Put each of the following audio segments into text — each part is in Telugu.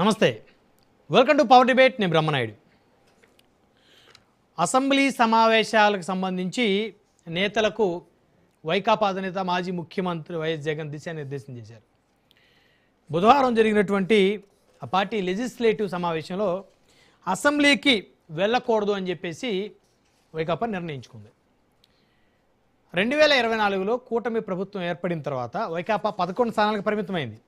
నమస్తే, వెల్కమ్ టు పవర్ డిబేట్. నేను బ్రహ్మనాయుడు. అసెంబ్లీ సమావేశాలకు సంబంధించి నేతలకు వైకాపా అధినేత మాజీ ముఖ్యమంత్రి వైఎస్ జగన్ దిశానిర్దేశం చేశారు. బుధవారం జరిగినటువంటి ఆ పార్టీ లెజిస్లేటివ్ సమావేశంలో అసెంబ్లీకి వెళ్ళకూడదు అని చెప్పేసి వైకాపా నిర్ణయించుకుంది. 2024లో కూటమి ప్రభుత్వం ఏర్పడిన తర్వాత వైకాపా 11 స్థానాలకు పరిమితమైంది.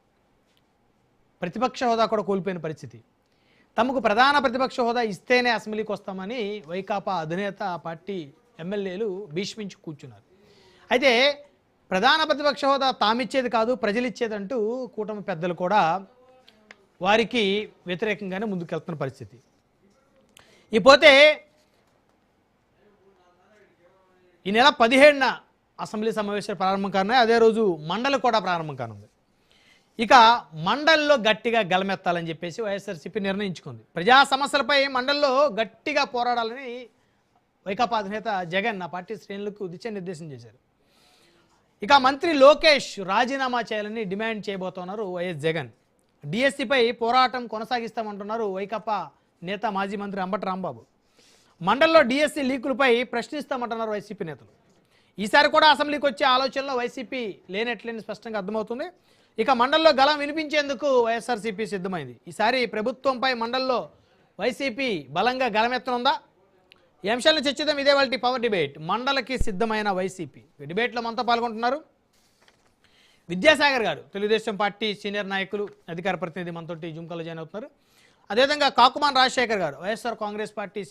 ప్రతిపక్ష హోదా కూడా కోల్పోయిన పరిస్థితి. తమకు ప్రధాన ప్రతిపక్ష హోదా ఇస్తేనే అసెంబ్లీకి వస్తామని వైకాపా అధినేత పార్టీ ఎమ్మెల్యేలు భీష్మించి కూర్చున్నారు. అయితే ప్రధాన ప్రతిపక్ష హోదా తామిచ్చేది కాదు, ప్రజలు ఇచ్చేదంటూ కూటమి పెద్దలు కూడా వారికి వ్యతిరేకంగానే ముందుకెళ్తున్న పరిస్థితి. ఇకపోతే ఈ నెల 17న అసెంబ్లీ సమావేశాలు ప్రారంభం కానున్నాయి. అదే రోజు మండలి కూడా ప్రారంభం కానుంది. ఇక మండలిలో గట్టిగా గలమెత్తాలని చెప్పేసి వైఎస్ఆర్సీపీ నిర్ణయించుకుంది. ప్రజా సమస్యలపై మండలిలో గట్టిగా పోరాడాలని వైకాపా అధినేత జగన్ ఆ పార్టీ శ్రేణులకు దిశానిర్దేశం చేశారు. ఇక మంత్రి లోకేష్ రాజీనామా చేయాలని డిమాండ్ చేయబోతున్నారు వైఎస్ జగన్. డిఎస్సిపై పోరాటం కొనసాగిస్తామంటున్నారు వైకాపా నేత మాజీ మంత్రి అంబటి రాంబాబు. మండలిలో డిఎస్సి లీకులపై ప్రశ్నిస్తామంటున్నారు వైసీపీ నేతలు. ఈసారి కూడా అసెంబ్లీకి వచ్చే ఆలోచనలో వైసీపీ లేనట్లేని స్పష్టంగా అర్థమవుతుంది. ఇక మండలిలో గలం వినిపించేందుకు వైఎస్ఆర్సీపీ సిద్ధమైంది. ఈసారి ప్రభుత్వంపై మండలిలో వైసీపీ బలంగా గలమెత్తనుందా? ఈ అంశాలను చర్చిద్దాం. ఇదే వాళ్ళ పవర్ డిబేట్. మండలికి సిద్ధమైన వైసీపీ. డిబేట్లో మనతో పాల్గొంటున్నారు విద్యాసాగర్ గారు, తెలుగుదేశం పార్టీ సీనియర్ నాయకులు, అధికార ప్రతినిధి, మనతోటి జూమ్ కాల్లో జాయిన్ అవుతున్నారు. అదేవిధంగా కాకుమాన్ రాజశేఖర్ గారు, వైఎస్ఆర్ కాంగ్రెస్ పార్టీ